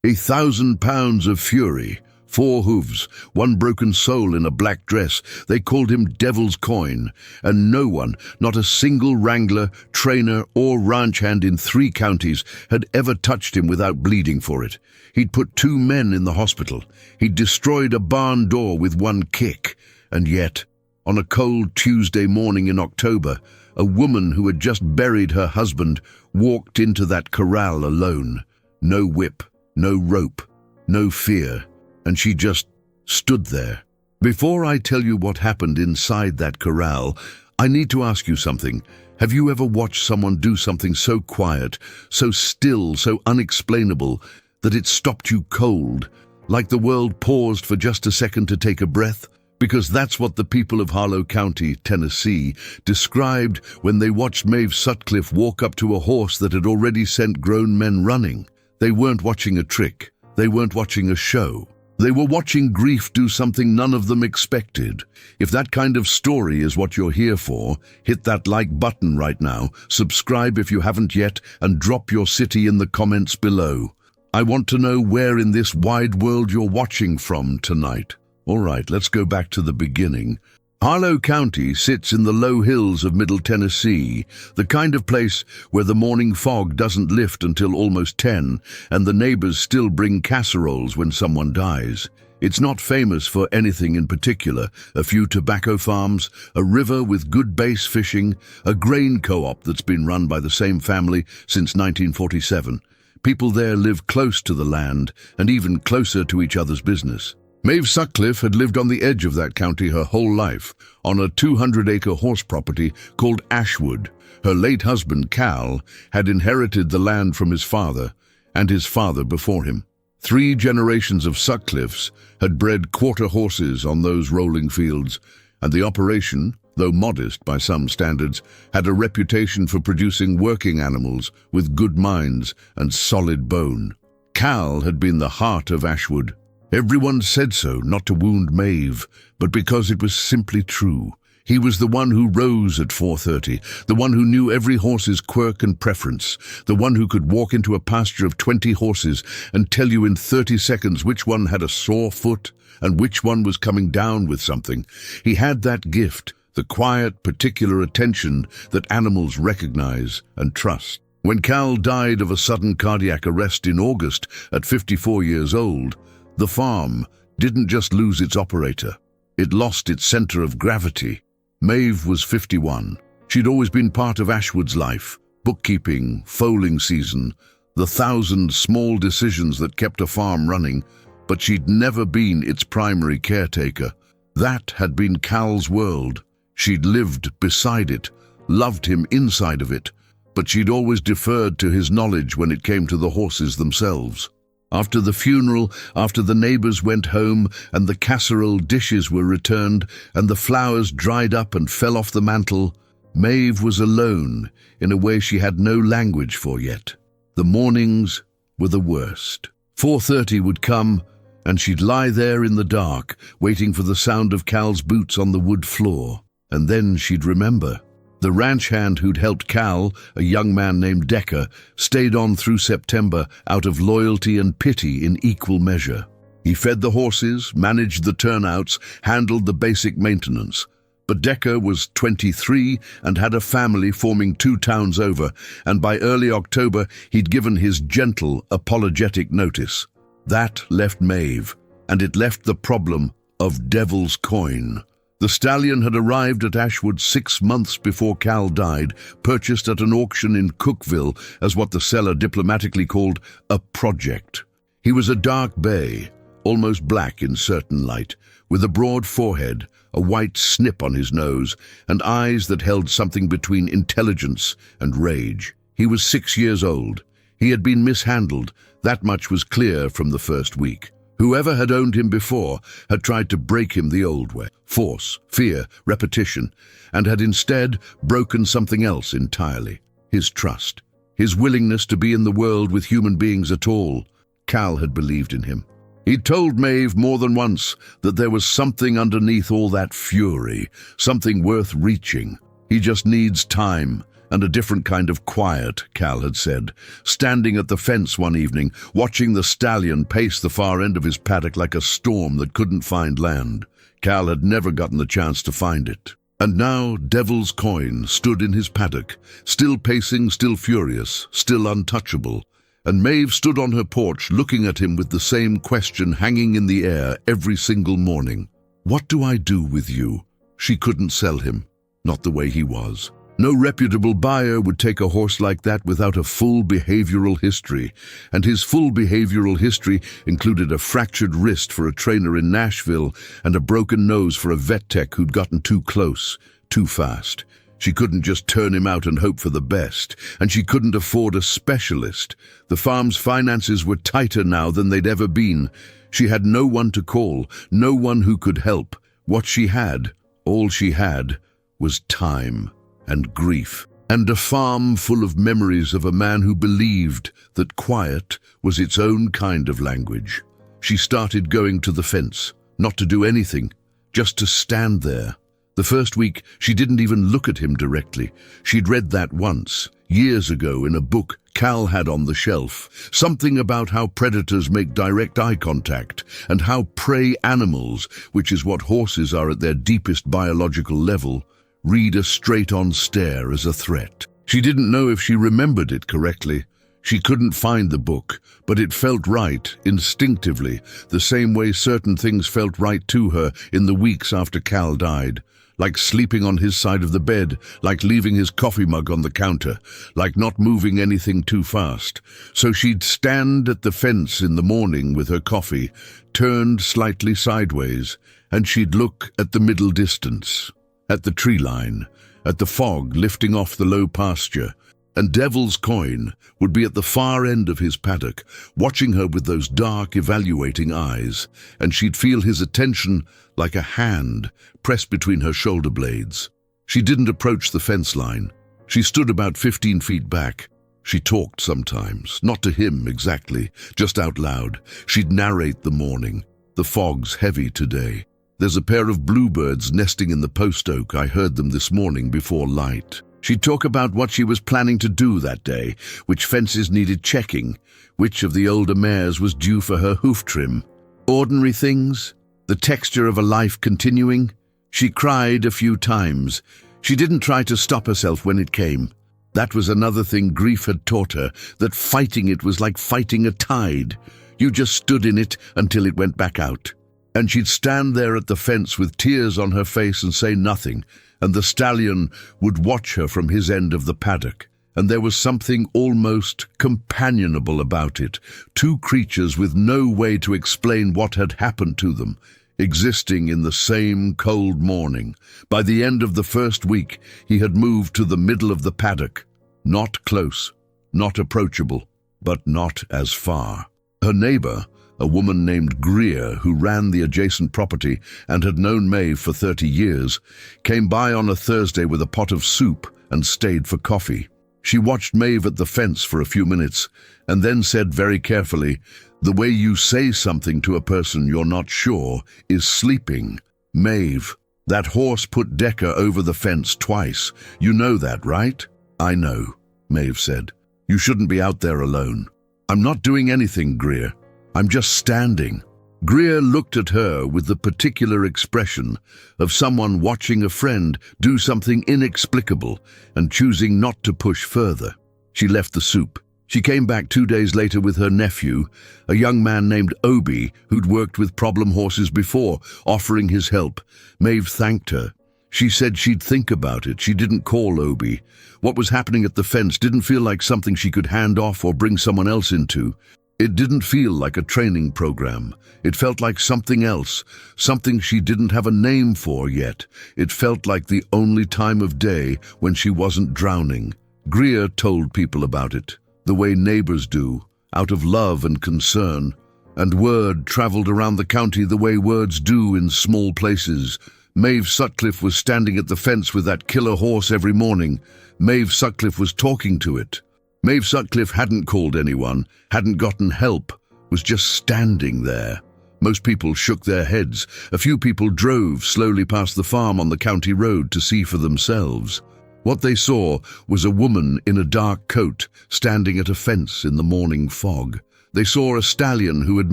1,000 pounds of fury, 4 hooves, 1 broken soul in a black dress. They called him Devil's Coin, and no one, not a single wrangler, trainer or ranch hand in 3 counties, had ever touched him without bleeding for it. He'd put 2 men in the hospital. He'd destroyed a barn door with 1 kick. And yet, on a cold Tuesday morning in October, a woman who had just buried her husband walked into that corral alone. No whip, no rope, no fear, and she just stood there. Before I tell you what happened inside that corral, I need to ask you something. Have you ever watched someone do something so quiet, so still, so unexplainable, that it stopped you cold, like the world paused for just a second to take a breath? Because that's what the people of Harlow County, Tennessee, described when they watched Maeve Sutcliffe walk up to a horse that had already sent grown men running. They weren't watching a trick. They weren't watching a show. They were watching grief do something none of them expected. If that kind of story is what you're here for, hit that like button right now, subscribe if you haven't yet, and drop your city in the comments below. I want to know where in this wide world you're watching from tonight. All right, let's go back to the beginning. Harlow County sits in the low hills of Middle Tennessee, the kind of place where the morning fog doesn't lift until almost 10, and the neighbors still bring casseroles when someone dies. It's not famous for anything in particular: a few tobacco farms, a river with good bass fishing, a grain co-op that's been run by the same family since 1947. People there live close to the land and even closer to each other's business. Maeve Sutcliffe had lived on the edge of that county her whole life, on a 200-acre horse property called Ashwood. Her late husband, Cal, had inherited the land from his father, and his father before him. 3 generations of Sutcliffes had bred quarter horses on those rolling fields, and the operation, though modest by some standards, had a reputation for producing working animals with good minds and solid bone. Cal had been the heart of Ashwood. Everyone said so, not to wound Maeve, but because it was simply true. He was the one who rose at 4:30, the one who knew every horse's quirk and preference, the one who could walk into a pasture of 20 horses and tell you in 30 seconds which one had a sore foot and which one was coming down with something. He had that gift, the quiet, particular attention that animals recognize and trust. When Cal died of a sudden cardiac arrest in August at 54 years old, the farm didn't just lose its operator. It lost its center of gravity. Maeve was 51. She'd always been part of Ashwood's life: bookkeeping, foaling season, the 1,000 small decisions that kept a farm running, but she'd never been its primary caretaker. That had been Cal's world. She'd lived beside it, loved him inside of it, but she'd always deferred to his knowledge when it came to the horses themselves. After the funeral, after the neighbors went home and the casserole dishes were returned and the flowers dried up and fell off the mantel, Maeve was alone in a way she had no language for yet. The mornings were the worst. 4:30 would come, and she'd lie there in the dark, waiting for the sound of Cal's boots on the wood floor. And then she'd remember. The ranch hand who'd helped Cal, a young man named Decker, stayed on through September out of loyalty and pity in equal measure. He fed the horses, managed the turnouts, handled the basic maintenance. But Decker was 23 and had a family forming 2 towns over, and by early October he'd given his gentle, apologetic notice. That left Maeve, and it left the problem of Devil's Coin. The Stallion had arrived at Ashwood 6 months before Cal died, purchased at an auction in Cookville as what the seller diplomatically called a project. He was a dark bay, almost black in certain light, with a broad forehead, a white snip on his nose, and eyes that held something between intelligence and rage. He was 6 years old. He had been mishandled. That much was clear from the first week. Whoever had owned him before had tried to break him the old way: force, fear, repetition, and had instead broken something else entirely: his trust, his willingness to be in the world with human beings at all. Cal had believed in him. He'd told Maeve more than once that there was something underneath all that fury, something worth reaching. He just needs time, and a different kind of quiet, Cal had said, standing at the fence one evening, watching the Stallion pace the far end of his paddock like a storm that couldn't find land. Cal had never gotten the chance to find it. And now Devil's Coin stood in his paddock, still pacing, still furious, still untouchable. And Maeve stood on her porch looking at him with the same question hanging in the air every single morning. What do I do with you? She couldn't sell him, not the way he was. No reputable buyer would take a horse like that without a full behavioral history, and his full behavioral history included a fractured wrist for a trainer in Nashville and a broken nose for a vet tech who'd gotten too close, too fast. She couldn't just turn him out and hope for the best, and she couldn't afford a specialist. The farm's finances were tighter now than they'd ever been. She had no one to call, no one who could help. What she had, all she had, was time and grief, and a farm full of memories of a man who believed that quiet was its own kind of language. She started going to the fence, not to do anything, just to stand there. The first week, she didn't even look at him directly. She'd read that once, years ago, in a book Cal had on the shelf, something about how predators make direct eye contact and how prey animals, which is what horses are at their deepest biological level, read a straight-on stare as a threat. She didn't know if she remembered it correctly. She couldn't find the book, but it felt right, instinctively, the same way certain things felt right to her in the weeks after Cal died. Like sleeping on his side of the bed, like leaving his coffee mug on the counter, like not moving anything too fast. So she'd stand at the fence in the morning with her coffee, turned slightly sideways, and she'd look at the middle distance, at the tree line, at the fog lifting off the low pasture, and Devil's Coin would be at the far end of his paddock, watching her with those dark, evaluating eyes, and she'd feel his attention like a hand pressed between her shoulder blades. She didn't approach the fence line. She stood about 15 feet back. She talked sometimes, not to him exactly, just out loud. She'd narrate the morning. The fog's heavy today. There's a pair of bluebirds nesting in the post oak. I heard them this morning before light. She'd talk about what she was planning to do that day, which fences needed checking, which of the older mares was due for her hoof trim. Ordinary things, the texture of a life continuing. She cried a few times. She didn't try to stop herself when it came. That was another thing grief had taught her, that fighting it was like fighting a tide. You just stood in it until it went back out. And she'd stand there at the fence with tears on her face and say nothing, and the Stallion would watch her from his end of the paddock. And there was something almost companionable about it, two creatures with no way to explain what had happened to them, existing in the same cold morning. By the end of the first week, he had moved to the middle of the paddock. Not close, not approachable, but not as far. Her neighbor, a woman named Greer, who ran the adjacent property and had known Maeve for 30 years, came by on a Thursday with a pot of soup and stayed for coffee. She watched Maeve at the fence for a few minutes and then said very carefully, "The way you say something to a person you're not sure is sleeping. Maeve, that horse put Decker over the fence twice. You know that, right?" "I know," Maeve said. "You shouldn't be out there alone." "I'm not doing anything, Greer. I'm just standing." Greer looked at her with the particular expression of someone watching a friend do something inexplicable and choosing not to push further. She left the soup. She came back 2 days later with her nephew, a young man named Obi, who'd worked with problem horses before, offering his help. Maeve thanked her. She said she'd think about it. She didn't call Obi. What was happening at the fence didn't feel like something she could hand off or bring someone else into. It didn't feel like a training program. It felt like something else, something she didn't have a name for yet. It felt like the only time of day when she wasn't drowning. Greer told people about it, the way neighbors do, out of love and concern. And word traveled around the county the way words do in small places. Maeve Sutcliffe was standing at the fence with that killer horse every morning. Maeve Sutcliffe was talking to it. Maeve Sutcliffe hadn't called anyone, hadn't gotten help, was just standing there. Most people shook their heads. A few people drove slowly past the farm on the county road to see for themselves. What they saw was a woman in a dark coat standing at a fence in the morning fog. They saw a stallion who had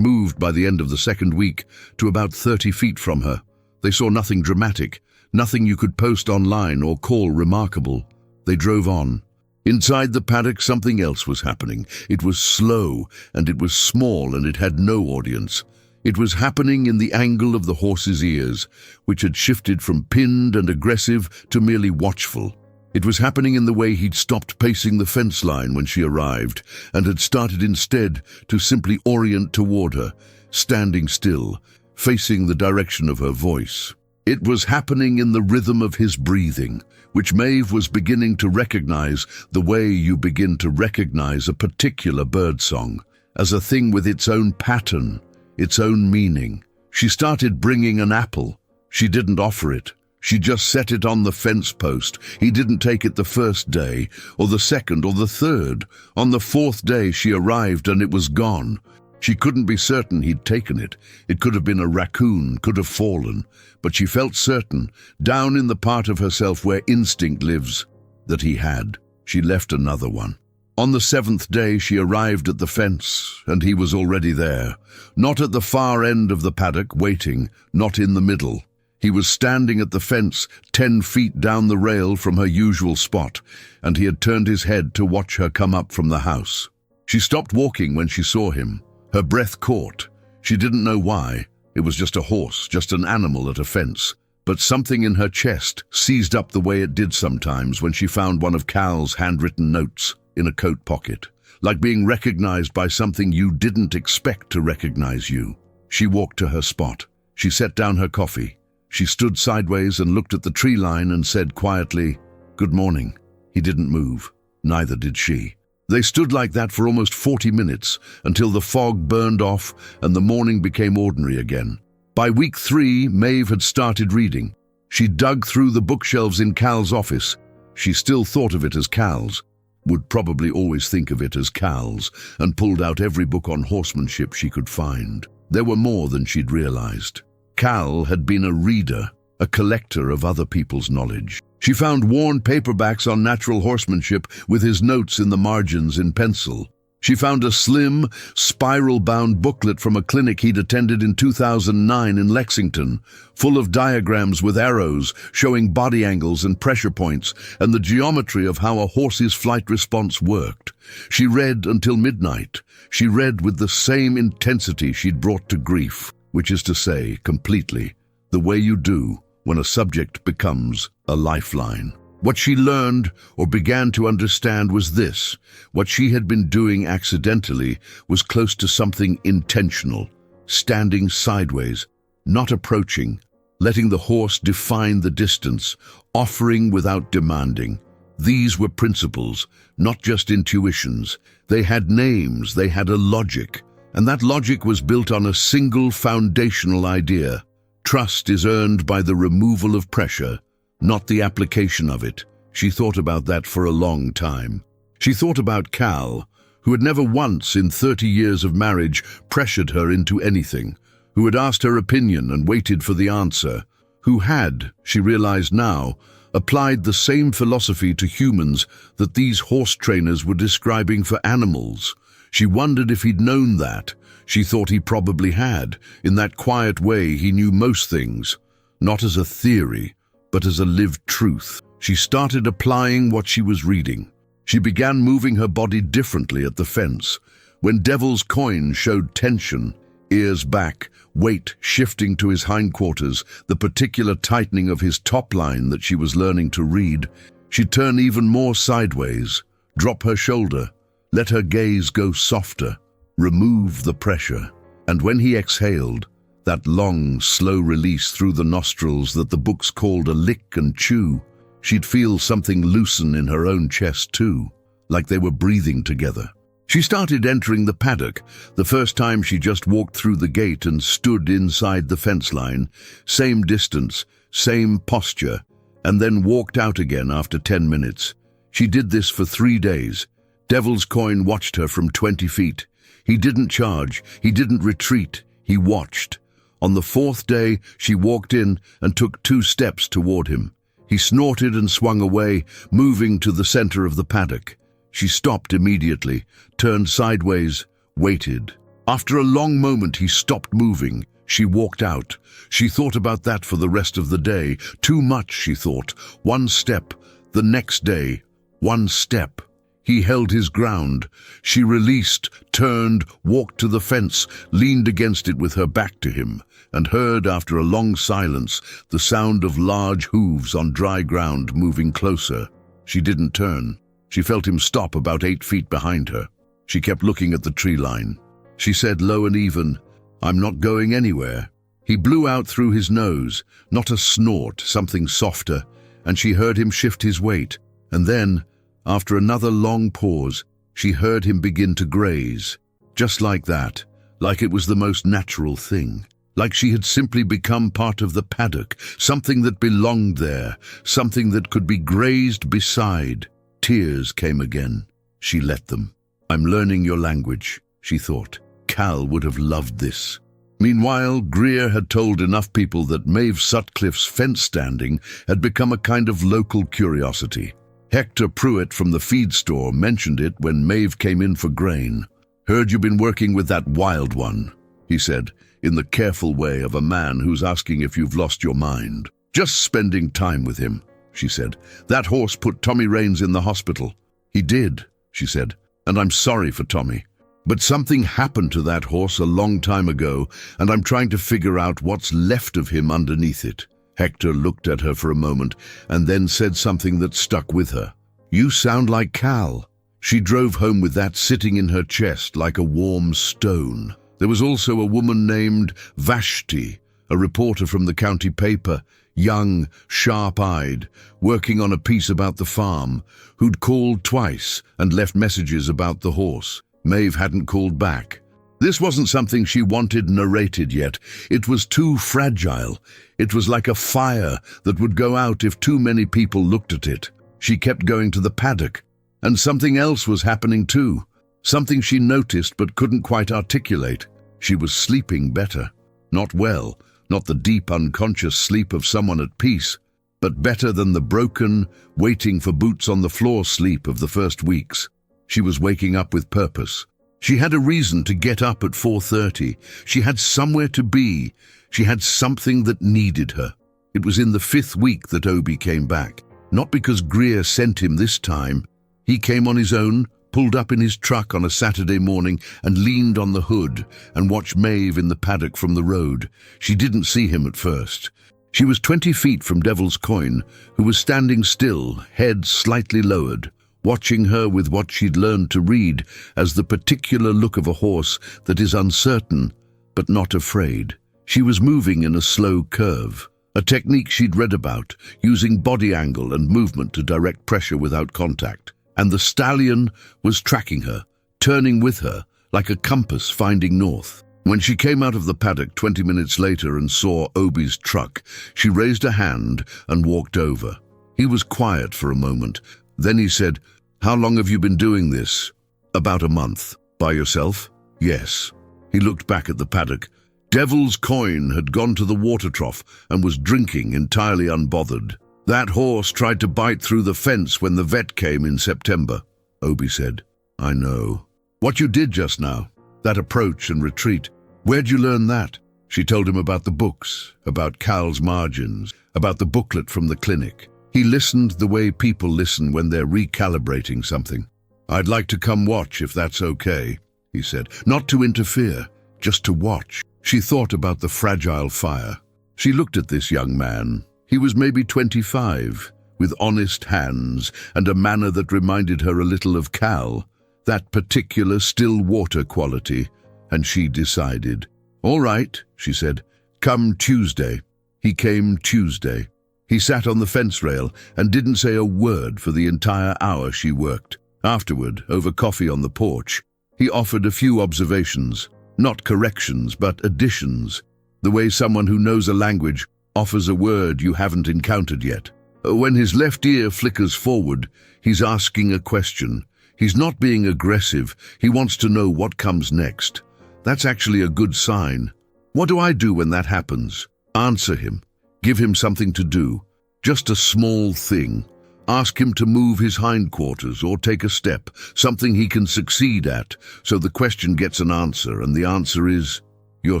moved by the end of the second week to about 30 feet from her. They saw nothing dramatic, nothing you could post online or call remarkable. They drove on. Inside the paddock, something else was happening. It was slow, and it was small, and it had no audience. It was happening in the angle of the horse's ears, which had shifted from pinned and aggressive to merely watchful. It was happening in the way he'd stopped pacing the fence line when she arrived, and had started instead to simply orient toward her, standing still, facing the direction of her voice. It was happening in the rhythm of his breathing, which Maeve was beginning to recognize the way you begin to recognize a particular birdsong, as a thing with its own pattern, its own meaning. She started bringing an apple. She didn't offer it. She just set it on the fence post. He didn't take it the first day, or the second, or the third. On the fourth day she arrived and it was gone. She couldn't be certain he'd taken it. It could have been a raccoon, could have fallen. But she felt certain, down in the part of herself where instinct lives, that he had. She left another one. On the seventh day she arrived at the fence, and he was already there. Not at the far end of the paddock, waiting, not in the middle. He was standing at the fence, 10 feet down the rail from her usual spot, and he had turned his head to watch her come up from the house. She stopped walking when she saw him. Her breath caught. She didn't know why. It was just a horse, just an animal at a fence. But something in her chest seized up the way it did sometimes when she found one of Cal's handwritten notes in a coat pocket, like being recognized by something you didn't expect to recognize you. She walked to her spot. She set down her coffee. She stood sideways and looked at the tree line and said quietly, "Good morning." He didn't move. Neither did she. They stood like that for almost 40 minutes until the fog burned off and the morning became ordinary again. By week 3, Maeve had started reading. She dug through the bookshelves in Cal's office. She still thought of it as Cal's, would probably always think of it as Cal's, and pulled out every book on horsemanship she could find. There were more than she'd realized. Cal had been a reader, a collector of other people's knowledge. She found worn paperbacks on natural horsemanship with his notes in the margins in pencil. She found a slim, spiral-bound booklet from a clinic he'd attended in 2009 in Lexington, full of diagrams with arrows showing body angles and pressure points and the geometry of how a horse's flight response worked. She read until midnight. She read with the same intensity she'd brought to grief, which is to say, completely, the way you do when a subject becomes a lifeline. What she learned or began to understand was this: what she had been doing accidentally was close to something intentional, standing sideways, not approaching, letting the horse define the distance, offering without demanding. These were principles, not just intuitions. They had names, they had a logic, and that logic was built on a single foundational idea. Trust is earned by the removal of pressure, not the application of it. She thought about that for a long time. She thought about Cal, who had never once in 30 years of marriage pressured her into anything, who had asked her opinion and waited for the answer, who had, she realized now, applied the same philosophy to humans that these horse trainers were describing for animals. She wondered if he'd known that. She thought he probably had. In that quiet way, he knew most things, not as a theory, but as a lived truth. She started applying what she was reading. She began moving her body differently at the fence. When Devil's Coin showed tension, ears back, weight shifting to his hindquarters, the particular tightening of his top line that she was learning to read, she'd turn even more sideways, drop her shoulder, let her gaze go softer, remove the pressure. And when he exhaled, that long, slow release through the nostrils that the books called a lick and chew, she'd feel something loosen in her own chest too, like they were breathing together. She started entering the paddock. The first time she just walked through the gate and stood inside the fence line, same distance, same posture, and then walked out again after 10 minutes. She did this for 3 days. Devil's Coin watched her from 20 feet. He didn't charge, he didn't retreat, he watched. On the 4th day, she walked in and took 2 steps toward him. He snorted and swung away, moving to the center of the paddock. She stopped immediately, turned sideways, waited. After a long moment, he stopped moving. She walked out. She thought about that for the rest of the day. Too much, she thought. One step. The next day. One step. He held his ground. She released, turned, walked to the fence, leaned against it with her back to him, and heard, after a long silence, the sound of large hooves on dry ground moving closer. She didn't turn. She felt him stop about 8 feet behind her. She kept looking at the tree line. She said low and even, "I'm not going anywhere." He blew out through his nose, not a snort, something softer, and she heard him shift his weight. And then, after another long pause, she heard him begin to graze. Just like that, like it was the most natural thing. Like she had simply become part of the paddock, something that belonged there, something that could be grazed beside. Tears came again. She let them. "I'm learning your language," she thought. Cal would have loved this. Meanwhile, Greer had told enough people that Maeve Sutcliffe's fence standing had become a kind of local curiosity. Hector Pruitt from the feed store mentioned it when Maeve came in for grain. "Heard you've been working with that wild one," he said, in the careful way of a man who's asking if you've lost your mind. "Just spending time with him," she said. "That horse put Tommy Raines in the hospital." "He did," she said, "and I'm sorry for Tommy. But something happened to that horse a long time ago, and I'm trying to figure out what's left of him underneath it." Hector looked at her for a moment and then said something that stuck with her. "You sound like Cal." She drove home with that sitting in her chest like a warm stone. There was also a woman named Vashti, a reporter from the county paper, young, sharp-eyed, working on a piece about the farm, who'd called twice and left messages about the horse. Maeve hadn't called back. This wasn't something she wanted narrated yet. It was too fragile. It was like a fire that would go out if too many people looked at it. She kept going to the paddock, and something else was happening too. Something she noticed but couldn't quite articulate. She was sleeping better. Not well, not the deep unconscious sleep of someone at peace, but better than the broken, waiting for boots on the floor sleep of the first weeks. She was waking up with purpose. She had a reason to get up at 4:30. She had somewhere to be. She had something that needed her. It was in the 5th week that Obi came back. Not because Greer sent him this time. He came on his own, pulled up in his truck on a Saturday morning and leaned on the hood and watched Maeve in the paddock from the road. She didn't see him at first. She was 20 feet from Devil's Coin, who was standing still, head slightly lowered, watching her with what she'd learned to read as the particular look of a horse that is uncertain but not afraid. She was moving in a slow curve, a technique she'd read about, using body angle and movement to direct pressure without contact. And the stallion was tracking her, turning with her, like a compass finding north. When she came out of the paddock 20 minutes later and saw Obi's truck, she raised a hand and walked over. He was quiet for a moment. Then he said, "How long have you been doing this?" "About a month." "By yourself?" "Yes." He looked back at the paddock. Devil's Coin had gone to the water trough and was drinking entirely unbothered. "That horse tried to bite through the fence when the vet came in September," Obi said. "I know. What you did just now, that approach and retreat, where'd you learn that?" She told him about the books, about Cal's margins, about the booklet from the clinic. He listened the way people listen when they're recalibrating something. "I'd like to come watch if that's okay," he said. "Not to interfere, just to watch." She thought about the fragile fire. She looked at this young man. He was maybe 25, with honest hands and a manner that reminded her a little of Cal, that particular still water quality, and she decided. "All right," she said, "come Tuesday." He came Tuesday. He sat on the fence rail and didn't say a word for the entire hour she worked. Afterward, over coffee on the porch, he offered a few observations, not corrections, but additions, the way someone who knows a language offers a word you haven't encountered yet. When his left ear flickers forward, he's asking a question. He's not being aggressive. He wants to know what comes next. That's actually a good sign. What do I do when that happens? Answer him. Give him something to do. Just a small thing. Ask him to move his hindquarters or take a step, something he can succeed at, so the question gets an answer, and the answer is, you're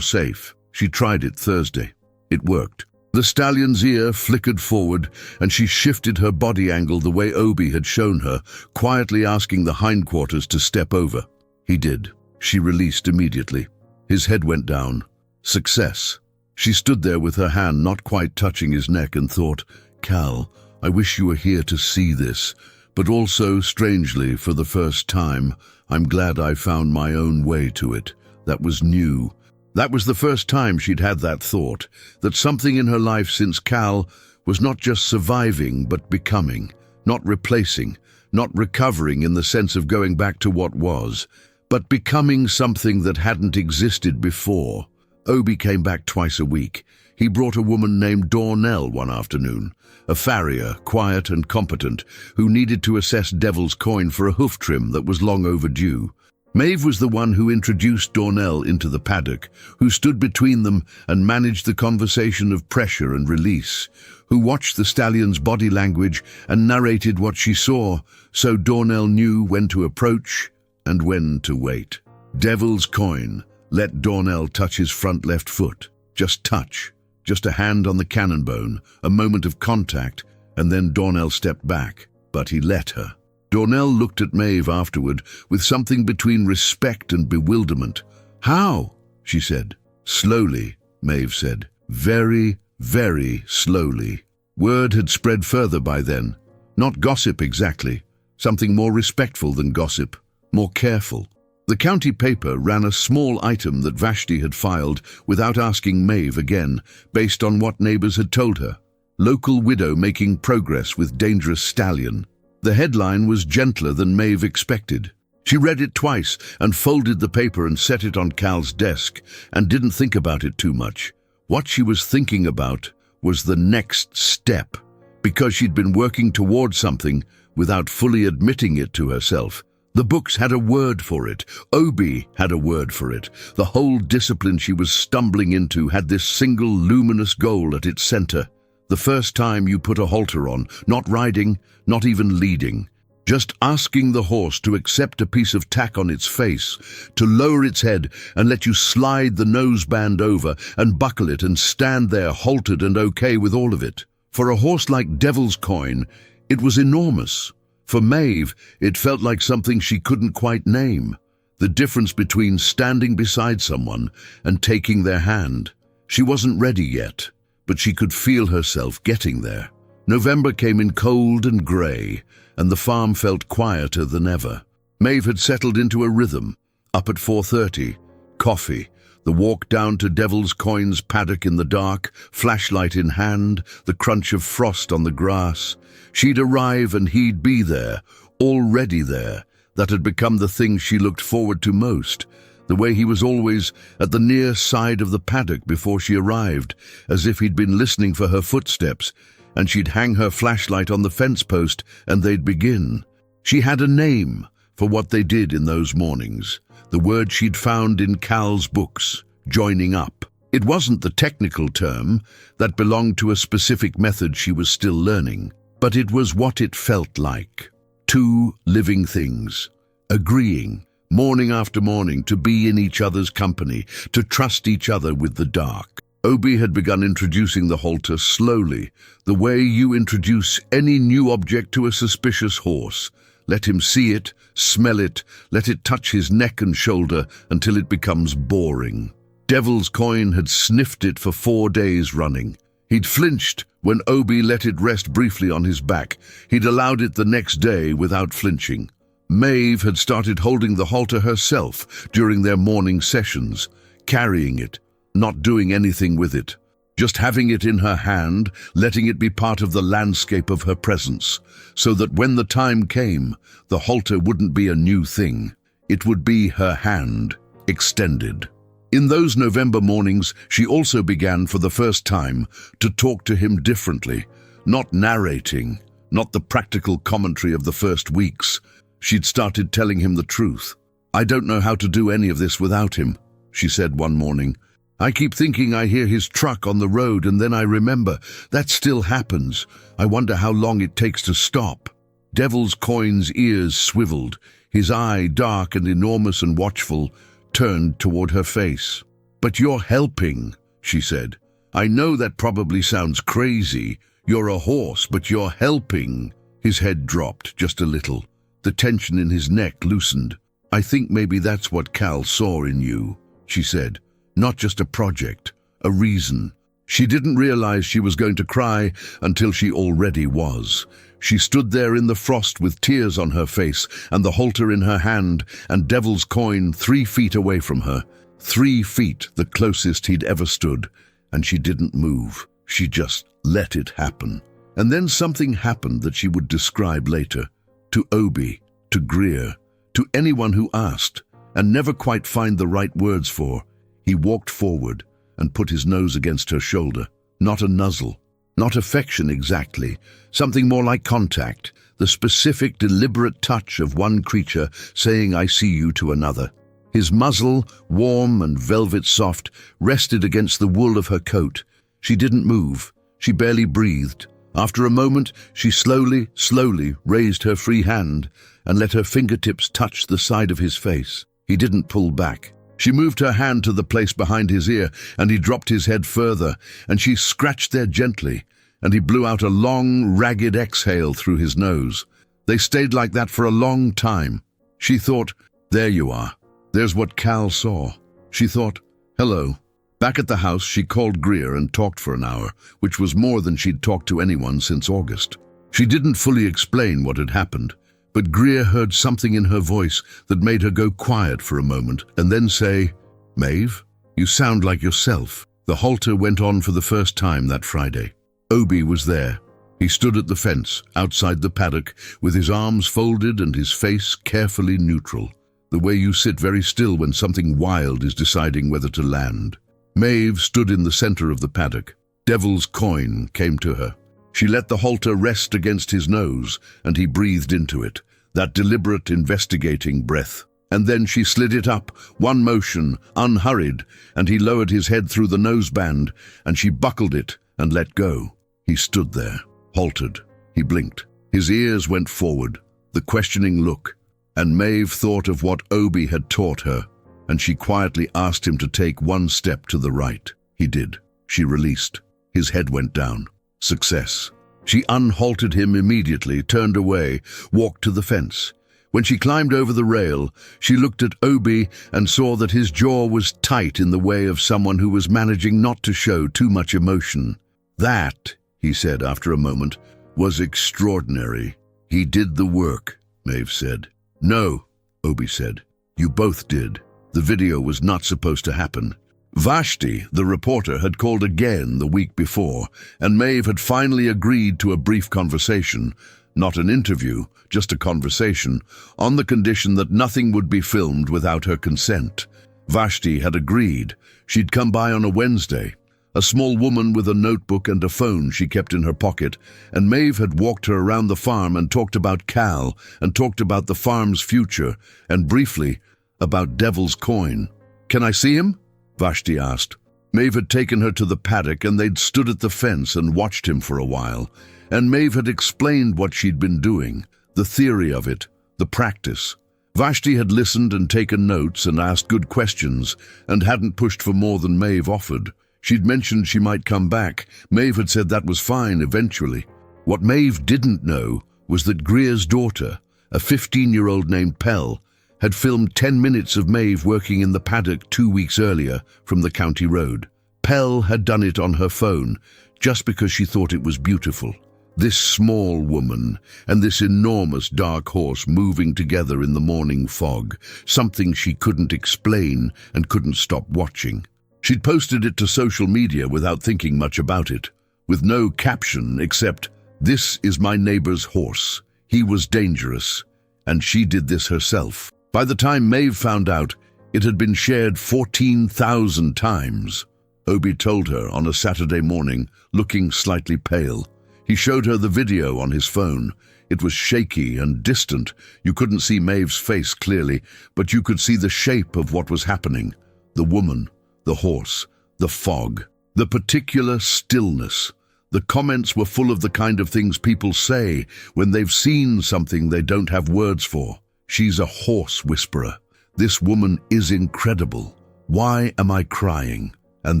safe. She tried it Thursday. It worked. The stallion's ear flickered forward, and she shifted her body angle the way Obi had shown her, quietly asking the hindquarters to step over. He did. She released immediately. His head went down. Success. She stood there with her hand not quite touching his neck and thought, Cal, I wish you were here to see this, but also, strangely, for the first time, I'm glad I found my own way to it. That was new. That was the first time she'd had that thought, that something in her life since Cal was not just surviving but becoming, not replacing, not recovering in the sense of going back to what was, but becoming something that hadn't existed before. Obi came back twice a week. He brought a woman named Dornell one afternoon, a farrier, quiet and competent, who needed to assess Devil's Coin for a hoof trim that was long overdue. Maeve was the one who introduced Dornell into the paddock, who stood between them and managed the conversation of pressure and release, who watched the stallion's body language and narrated what she saw, so Dornell knew when to approach and when to wait. Devil's Coin let Dornell touch his front left foot. Just touch. Just a hand on the cannon bone, a moment of contact, and then Dornell stepped back. But he let her. Dornell looked at Maeve afterward with something between respect and bewilderment. How? She said. Slowly, Maeve said. Very, very slowly. Word had spread further by then. Not gossip exactly. Something more respectful than gossip. More careful. The county paper ran a small item that Vashti had filed without asking Maeve again, based on what neighbors had told her. Local widow making progress with dangerous stallion. The headline was gentler than Maeve expected. She read it twice and folded the paper and set it on Cal's desk and didn't think about it too much. What she was thinking about was the next step, because she'd been working towards something without fully admitting it to herself. The books had a word for it. Obi had a word for it. The whole discipline she was stumbling into had this single luminous goal at its center. The first time you put a halter on, not riding, not even leading, just asking the horse to accept a piece of tack on its face, to lower its head and let you slide the noseband over and buckle it and stand there haltered and okay with all of it. For a horse like Devil's Coin, it was enormous. For Maeve, it felt like something she couldn't quite name. The difference between standing beside someone and taking their hand. She wasn't ready yet, but she could feel herself getting there. November came in cold and grey, and the farm felt quieter than ever. Maeve had settled into a rhythm. Up at 4:30, coffee, the walk down to Devil's Coin's paddock in the dark, flashlight in hand, the crunch of frost on the grass. She'd arrive and he'd be there, already there. That had become the thing she looked forward to most. The way he was always at the near side of the paddock before she arrived, as if he'd been listening for her footsteps, and she'd hang her flashlight on the fence post and they'd begin. She had a name for what they did in those mornings, the word she'd found in Cal's books, joining up. It wasn't the technical term that belonged to a specific method she was still learning, but it was what it felt like. Two living things, agreeing, morning after morning, to be in each other's company, to trust each other with the dark. Obi had begun introducing the halter slowly, the way you introduce any new object to a suspicious horse. Let him see it, smell it, let it touch his neck and shoulder until it becomes boring. Devil's Coin had sniffed it for 4 days running. He'd flinched when Obi let it rest briefly on his back. He'd allowed it the next day without flinching. Maeve had started holding the halter herself during their morning sessions, carrying it, not doing anything with it, just having it in her hand, letting it be part of the landscape of her presence, so that when the time came, the halter wouldn't be a new thing. It would be her hand, extended. In those November mornings, she also began for the first time to talk to him differently, not narrating, not the practical commentary of the first weeks. She'd started telling him the truth. "I don't know how to do any of this without him," she said one morning. I keep thinking I hear his truck on the road, and then I remember that still happens. I wonder how long it takes to stop." Devil's Coin's ears swiveled, his eye, dark and enormous and watchful, turned toward her face. "But you're helping," she said. "I know that probably sounds crazy. You're a horse, but you're helping." His head dropped just a little. The tension in his neck loosened. "I think maybe that's what Cal saw in you," she said. "Not just a project, a reason." She didn't realize she was going to cry until she already was. She stood there in the frost with tears on her face and the halter in her hand and Devil's Coin 3 feet away from her. 3 feet, the closest he'd ever stood. And she didn't move. She just let it happen. And then something happened that she would describe later. To Obi, to Greer, to anyone who asked, and never quite find the right words for. He walked forward and put his nose against her shoulder. Not a nuzzle, not affection exactly, something more like contact, the specific, deliberate touch of one creature saying "I see you" to another. His muzzle, warm and velvet soft, rested against the wool of her coat. She didn't move. She barely breathed. After a moment, she slowly raised her free hand and let her fingertips touch the side of his face. He didn't pull back. She moved her hand to the place behind his ear, and he dropped his head further, and she scratched there gently, and he blew out a long, ragged exhale through his nose. They stayed like that for a long time. She thought, "There you are. There's what Cal saw." She thought, "Hello." Back at the house, she called Greer and talked for an hour, which was more than she'd talked to anyone since August. She didn't fully explain what had happened, but Greer heard something in her voice that made her go quiet for a moment and then say, "Maeve, you sound like yourself." The halter went on for the first time that Friday. Obi was there. He stood at the fence, outside the paddock, with his arms folded and his face carefully neutral, the way you sit very still when something wild is deciding whether to land. Maeve stood in the center of the paddock. Devil's Coin came to her. She let the halter rest against his nose, and he breathed into it, that deliberate, investigating breath. And then she slid it up, one motion, unhurried, and he lowered his head through the noseband, and she buckled it and let go. He stood there, halted. He blinked. His ears went forward, the questioning look, and Maeve thought of what Obi had taught her, and she quietly asked him to take one step to the right. He did. She released. His head went down. Success. She unhalted him immediately, turned away, walked to the fence. When she climbed over the rail, she looked at Obi and saw that his jaw was tight in the way of someone who was managing not to show too much emotion. "That," he said after a moment, "was extraordinary." "He did the work," Maeve said. "No," Obi said. "You both did. The video was not supposed to happen." Vashti, the reporter, had called again the week before, and Maeve had finally agreed to a brief conversation, not an interview, just a conversation, on the condition that nothing would be filmed without her consent. Vashti had agreed. She'd come by on a Wednesday, a small woman with a notebook and a phone she kept in her pocket, and Maeve had walked her around the farm and talked about Cal, and talked about the farm's future, and briefly, about Devil's Coin. "Can I see him?" Vashti asked. Maeve had taken her to the paddock, and they'd stood at the fence and watched him for a while, and Maeve had explained what she'd been doing, the theory of it, the practice. Vashti had listened and taken notes and asked good questions, and hadn't pushed for more than Maeve offered. She'd mentioned she might come back. Maeve had said that was fine eventually. What Maeve didn't know was that Greer's daughter, a 15-year-old named Pell, had filmed 10 minutes of Maeve working in the paddock 2 weeks earlier from the county road. Pell had done it on her phone, just because she thought it was beautiful. This small woman and this enormous dark horse moving together in the morning fog, something she couldn't explain and couldn't stop watching. She'd posted it to social media without thinking much about it, with no caption except, "This is my neighbor's horse. He was dangerous." And she did this herself. By the time Maeve found out, it had been shared 14,000 times. Obi told her on a Saturday morning, looking slightly pale. He showed her the video on his phone. It was shaky and distant. You couldn't see Maeve's face clearly, but you could see the shape of what was happening. The woman, the horse, The fog, the particular stillness. The comments were full of the kind of things people say when they've seen something they don't have words for. She's a horse whisperer. This woman is incredible. Why am I crying? And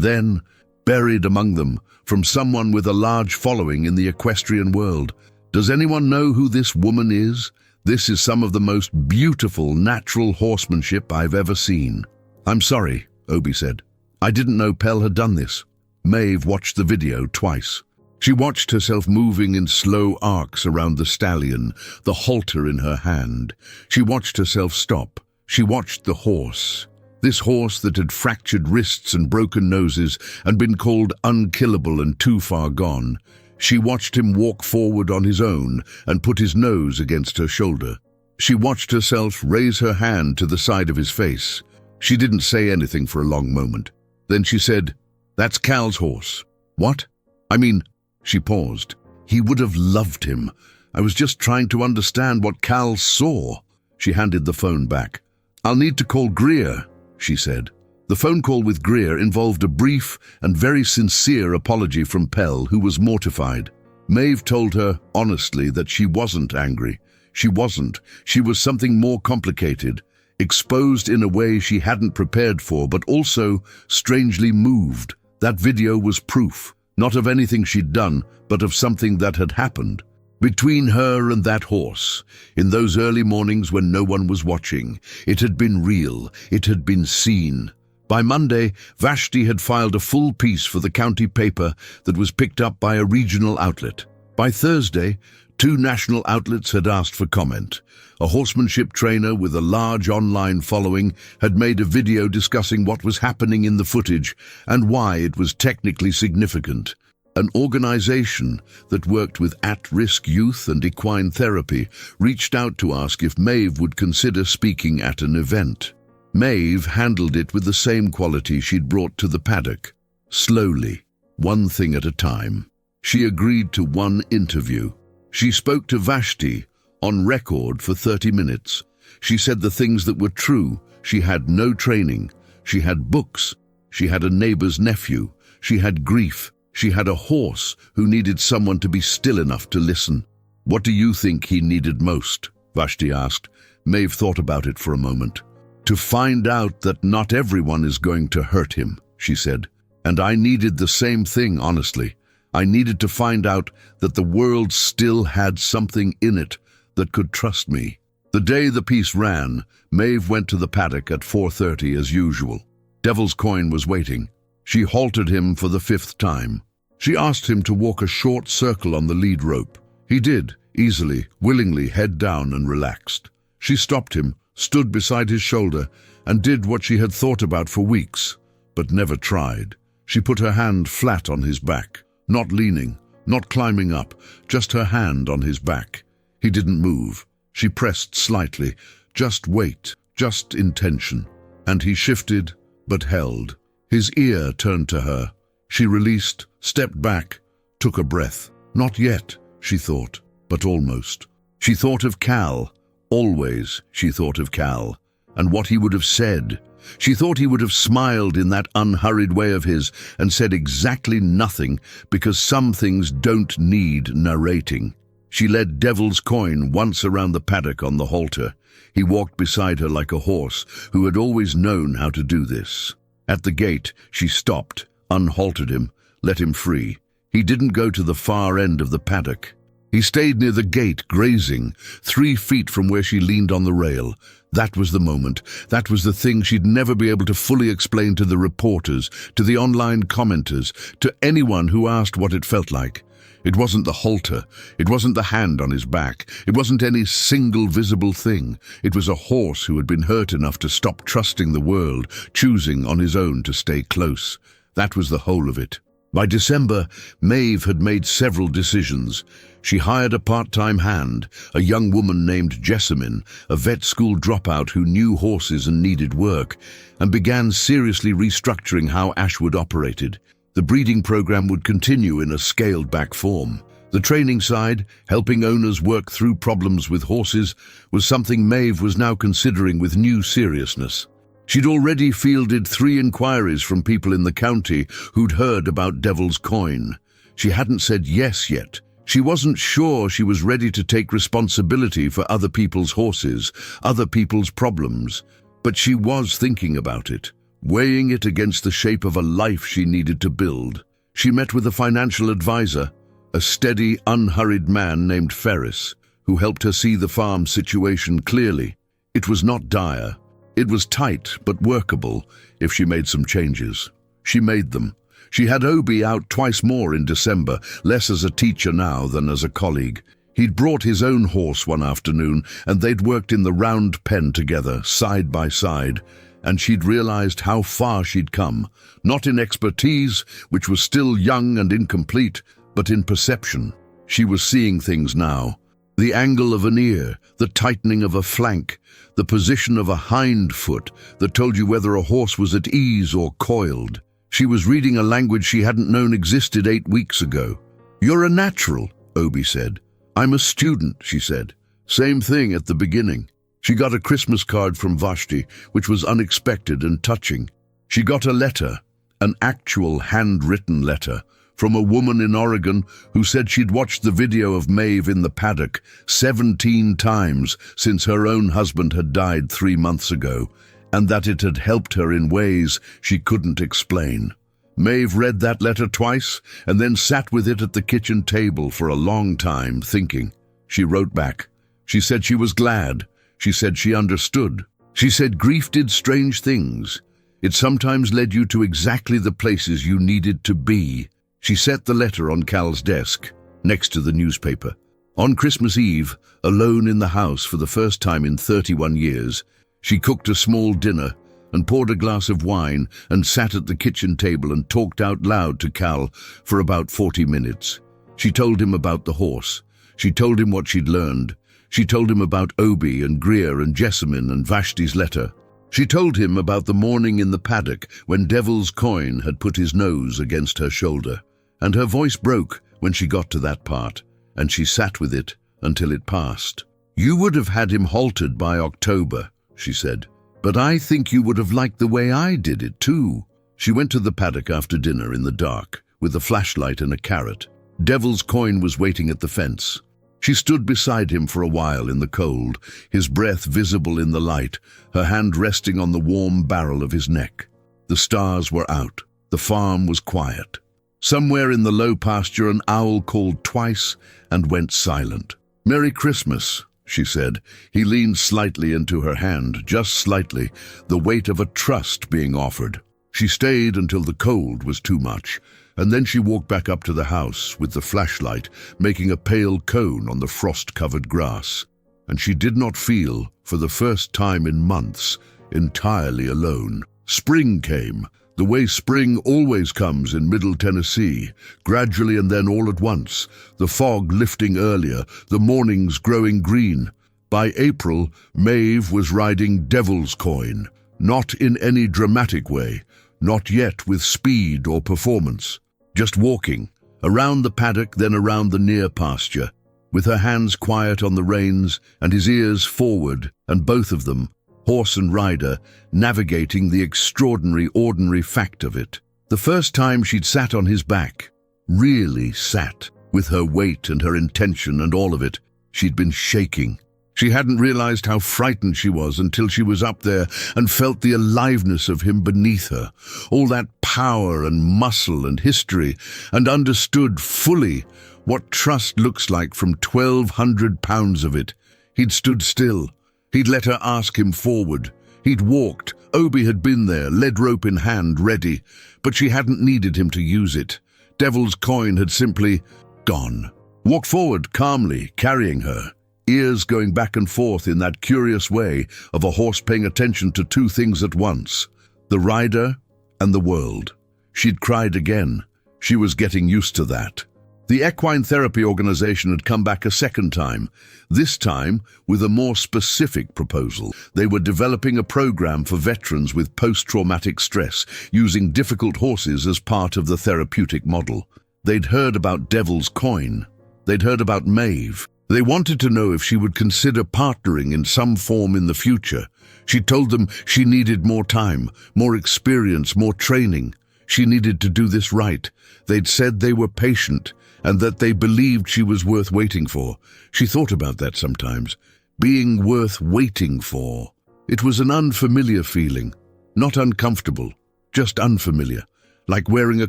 then, buried among them, from someone with a large following in the equestrian world. Does anyone know who this woman is? This is some of the most beautiful natural horsemanship I've ever seen. I'm sorry, Obi said. I didn't know Pell had done this. Maeve watched the video twice. She watched herself moving in slow arcs around the stallion, the halter in her hand. She watched herself stop. She watched the horse. This horse that had fractured wrists and broken noses and been called unkillable and too far gone. She watched him walk forward on his own and put his nose against her shoulder. She watched herself raise her hand to the side of his face. She didn't say anything for a long moment. Then she said, "That's Cal's horse." "What? I mean," she paused. "He would have loved him. I was just trying to understand what Cal saw." She handed the phone back. "I'll need to call Greer," she said. The phone call with Greer involved a brief and very sincere apology from Pell, who was mortified. Maeve told her, honestly, that she wasn't angry. She wasn't. She was something more complicated, exposed in a way she hadn't prepared for, but also strangely moved. That video was proof, not of anything she'd done, but of something that had happened. Between her and that horse, in those early mornings when no one was watching, it had been real, it had been seen. By Monday, Vashti had filed a full piece for the county paper that was picked up by a regional outlet. By Thursday, 2 national outlets had asked for comment. A horsemanship trainer with a large online following had made a video discussing what was happening in the footage and why it was technically significant. An organization that worked with at-risk youth and equine therapy reached out to ask if Maeve would consider speaking at an event. Maeve handled it with the same quality she'd brought to the paddock. Slowly, one thing at a time. She agreed to one interview. She spoke to Vashti, on record for 30 minutes. She said the things that were true. She had no training. She had books. She had a neighbor's nephew. She had grief. She had a horse who needed someone to be still enough to listen. "What do you think he needed most?" Vashti asked. Maeve thought about it for a moment. "To find out that not everyone is going to hurt him," she said. "And I needed the same thing, honestly. I needed to find out that the world still had something in it that could trust me." The day the piece ran, Maeve went to the paddock at 4:30 as usual. Devil's Coin was waiting. She halted him for the 5th time. She asked him to walk a short circle on the lead rope. He did, easily, willingly, head down and relaxed. She stopped him, stood beside his shoulder, and did what she had thought about for weeks, but never tried. She put her hand flat on his back, not leaning, not climbing up, just her hand on his back. He didn't move. She pressed slightly, just weight, just intention. And he shifted, but held. His ear turned to her. She released, stepped back, took a breath. Not yet, she thought, but almost. She thought of Cal. Always she thought of Cal, and what he would have said. She thought he would have smiled in that unhurried way of his and said exactly nothing, because some things don't need narrating. She led Devil's Coin once around the paddock on the halter. He walked beside her like a horse who had always known how to do this. At the gate, she stopped, unhaltered him, let him free. He didn't go to the far end of the paddock. He stayed near the gate, grazing, 3 feet from where she leaned on the rail. That was the moment. That was the thing she'd never be able to fully explain to the reporters, to the online commenters, to anyone who asked what it felt like. It wasn't the halter. It wasn't the hand on his back. It wasn't any single visible thing. It was a horse who had been hurt enough to stop trusting the world, choosing on his own to stay close. That was the whole of it. By December, Maeve had made several decisions. She hired a part-time hand, a young woman named Jessamine, a vet school dropout who knew horses and needed work, and began seriously restructuring how Ashwood operated. The breeding program would continue in a scaled-back form. The training side, helping owners work through problems with horses, was something Maeve was now considering with new seriousness. She'd already fielded 3 inquiries from people in the county who'd heard about Devil's Coin. She hadn't said yes yet. She wasn't sure she was ready to take responsibility for other people's horses, other people's problems. But she was thinking about it, weighing it against the shape of a life she needed to build. She met with a financial advisor, a steady, unhurried man named Ferris, who helped her see the farm situation clearly. It was not dire. It was tight but workable if she made some changes. She made them. She had Obi out twice more in December, less as a teacher now than as a colleague. He'd brought his own horse one afternoon, and they'd worked in the round pen together, side by side, and she'd realized how far she'd come, not in expertise, which was still young and incomplete, but in perception. She was seeing things now. The angle of an ear, the tightening of a flank, the position of a hind foot that told you whether a horse was at ease or coiled. She was reading a language she hadn't known existed 8 weeks ago. "You're a natural," Obi said. "I'm a student," she said. Same thing at the beginning. She got a Christmas card from Vashti, which was unexpected and touching. She got a letter, an actual handwritten letter, from a woman in Oregon who said she'd watched the video of Maeve in the paddock 17 times since her own husband had died 3 months ago, and that it had helped her in ways she couldn't explain. Maeve read that letter twice and then sat with it at the kitchen table for a long time, thinking. She wrote back. She said she was glad. She said she understood. She said grief did strange things. It sometimes led you to exactly the places you needed to be. She set the letter on Cal's desk, next to the newspaper. On Christmas Eve, alone in the house for the first time in 31 years, she cooked a small dinner and poured a glass of wine and sat at the kitchen table and talked out loud to Cal for about 40 minutes. She told him about the horse. She told him what she'd learned. She told him about Obi and Greer and Jessamine and Vashti's letter. She told him about the morning in the paddock when Devil's Coin had put his nose against her shoulder. And her voice broke when she got to that part, and she sat with it until it passed. "You would have had him halted by October," she said. "But I think you would have liked the way I did it too." She went to the paddock after dinner in the dark, with a flashlight and a carrot. Devil's Coin was waiting at the fence. She stood beside him for a while in the cold, his breath visible in the light, her hand resting on the warm barrel of his neck. The stars were out. The farm was quiet. Somewhere in the low pasture an owl called twice and went silent. "Merry Christmas," she said. He leaned slightly into her hand, just slightly, the weight of a trust being offered. She stayed until the cold was too much, and then she walked back up to the house with the flashlight, making a pale cone on the frost-covered grass. And she did not feel, for the first time in months, entirely alone. Spring came. The way spring always comes in Middle Tennessee, gradually and then all at once, the fog lifting earlier, the mornings growing green. By April, Maeve was riding Devil's Coin, not in any dramatic way, not yet with speed or performance, just walking, around the paddock then around the near pasture, with her hands quiet on the reins and his ears forward, and both of them, horse and rider, navigating the extraordinary, ordinary fact of it. The first time she'd sat on his back, really sat, with her weight and her intention and all of it, she'd been shaking. She hadn't realized how frightened she was until she was up there and felt the aliveness of him beneath her, all that power and muscle and history, and understood fully what trust looks like from 1,200 pounds of it. He'd stood still. He'd let her ask him forward. He'd walked. Obi had been there, lead rope in hand, ready, but she hadn't needed him to use it. Devil's Coin had simply gone. Walked forward calmly, carrying her, ears going back and forth in that curious way of a horse paying attention to 2 things at once, the rider and the world. She'd cried again. She was getting used to that. The equine therapy organization had come back a second time, this time with a more specific proposal. They were developing a program for veterans with post-traumatic stress, using difficult horses as part of the therapeutic model. They'd heard about Devil's Coin. They'd heard about Maeve. They wanted to know if she would consider partnering in some form in the future. She told them she needed more time, more experience, more training. She needed to do this right. They'd said they were patient and that they believed she was worth waiting for. She thought about that sometimes. Being worth waiting for. It was an unfamiliar feeling. Not uncomfortable, just unfamiliar. Like wearing a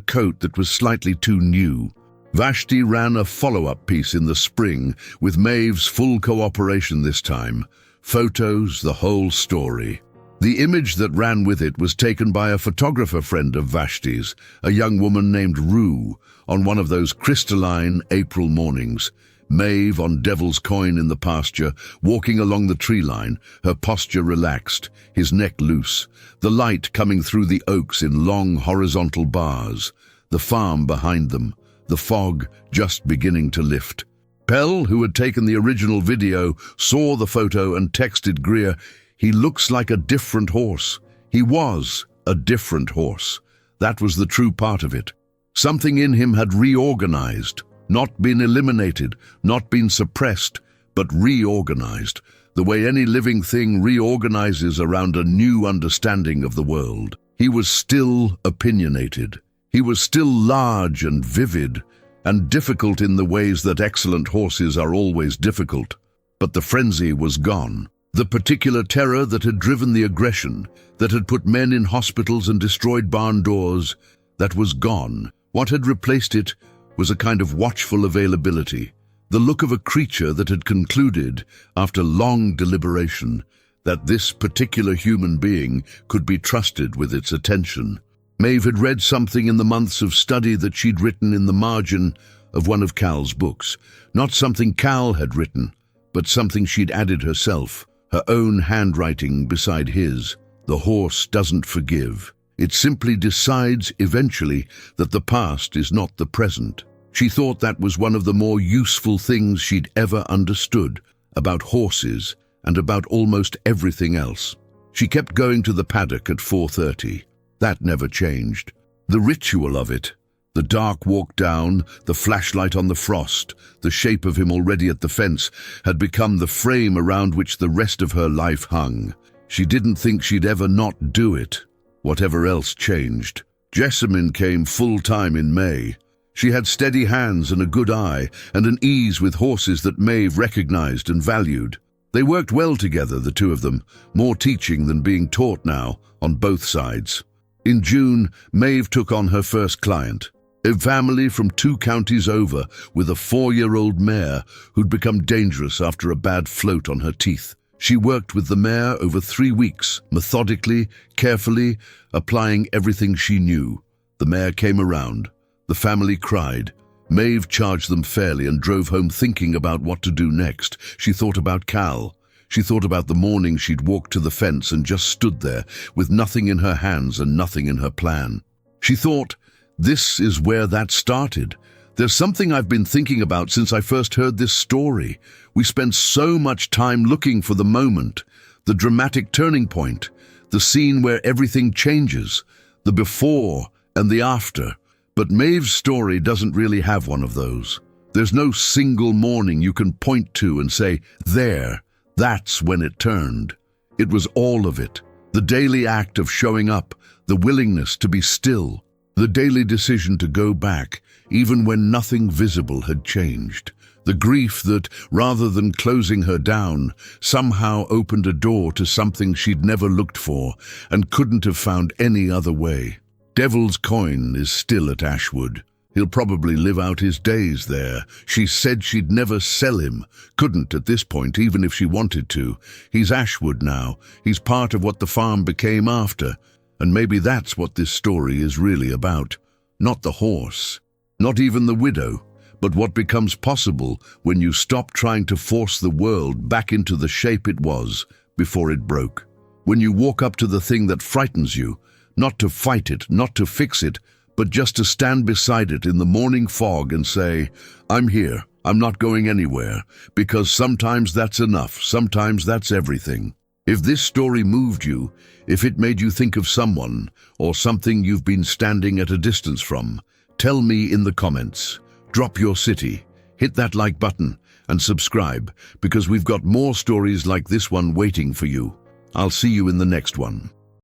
coat that was slightly too new. Vashti ran a follow-up piece in the spring with Maeve's full cooperation this time. Photos, the whole story. The image that ran with it was taken by a photographer friend of Vashti's, a young woman named Rue, on one of those crystalline April mornings. Maeve on Devil's Coin in the pasture, walking along the tree line, her posture relaxed, his neck loose, the light coming through the oaks in long horizontal bars, the farm behind them, the fog just beginning to lift. Pell, who had taken the original video, saw the photo and texted Greer, "He looks like a different horse." He was a different horse. That was the true part of it. Something in him had reorganized, not been eliminated, not been suppressed, but reorganized, the way any living thing reorganizes around a new understanding of the world. He was still opinionated. He was still large and vivid, and difficult in the ways that excellent horses are always difficult. But the frenzy was gone. The particular terror that had driven the aggression, that had put men in hospitals and destroyed barn doors, that was gone. What had replaced it was a kind of watchful availability, the look of a creature that had concluded, after long deliberation, that this particular human being could be trusted with its attention. Maeve had read something in the months of study that she'd written in the margin of one of Cal's books. Not something Cal had written, but something she'd added herself, her own handwriting beside his. The horse doesn't forgive. It simply decides eventually that the past is not the present. She thought that was one of the more useful things she'd ever understood about horses and about almost everything else. She kept going to the paddock at 4:30. That never changed. The ritual of it, the dark walk down, the flashlight on the frost, the shape of him already at the fence, had become the frame around which the rest of her life hung. She didn't think she'd ever not do it, whatever else changed. Jessamine came full-time in May. She had steady hands and a good eye, and an ease with horses that Maeve recognized and valued. They worked well together, the two of them, more teaching than being taught now, on both sides. In June, Maeve took on her first client, a family from 2 counties over with a 4-year-old mare who'd become dangerous after a bad float on her teeth. She worked with the mare over 3 weeks, methodically, carefully, applying everything she knew. The mare came around. The family cried. Maeve charged them fairly and drove home thinking about what to do next. She thought about Cal. She thought about the morning she'd walked to the fence and just stood there with nothing in her hands and nothing in her plan. She thought, this is where that started. There's something I've been thinking about since I first heard this story. We spend so much time looking for the moment, the dramatic turning point, the scene where everything changes, the before and the after. But Maeve's story doesn't really have one of those. There's no single morning you can point to and say, there, that's when it turned. It was all of it. The daily act of showing up, the willingness to be still, the daily decision to go back, even when nothing visible had changed. The grief that, rather than closing her down, somehow opened a door to something she'd never looked for and couldn't have found any other way. Devil's Coin is still at Ashwood. He'll probably live out his days there. She said she'd never sell him. Couldn't at this point, even if she wanted to. He's Ashwood now. He's part of what the farm became after. And maybe that's what this story is really about. Not the horse. Not even the widow. But what becomes possible when you stop trying to force the world back into the shape it was before it broke. When you walk up to the thing that frightens you, not to fight it, not to fix it, but just to stand beside it in the morning fog and say, I'm here, I'm not going anywhere, because sometimes that's enough, sometimes that's everything. If this story moved you, if it made you think of someone or something you've been standing at a distance from, tell me in the comments. Drop your city, hit that like button, and subscribe, because we've got more stories like this one waiting for you. I'll see you in the next one.